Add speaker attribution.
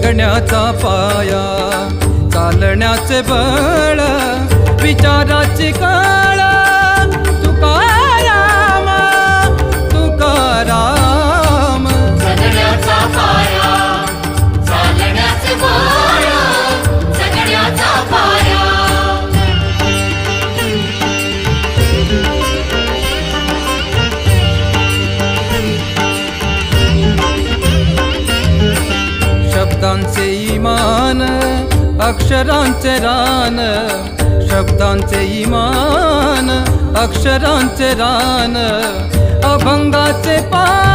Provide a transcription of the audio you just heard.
Speaker 1: जगण्याचा पाया, चालण्याचे बळ, विचाराची कळ, तुकाराम तुकाराम.
Speaker 2: जगण्याचा पाया, चालण्याचे बळ, जगण्याचा पाया.
Speaker 1: शब्दांचे इमान, अक्षरांचे रान, शब्दांचे इमान, अक्षरांचे रान, अभंगाचे पान.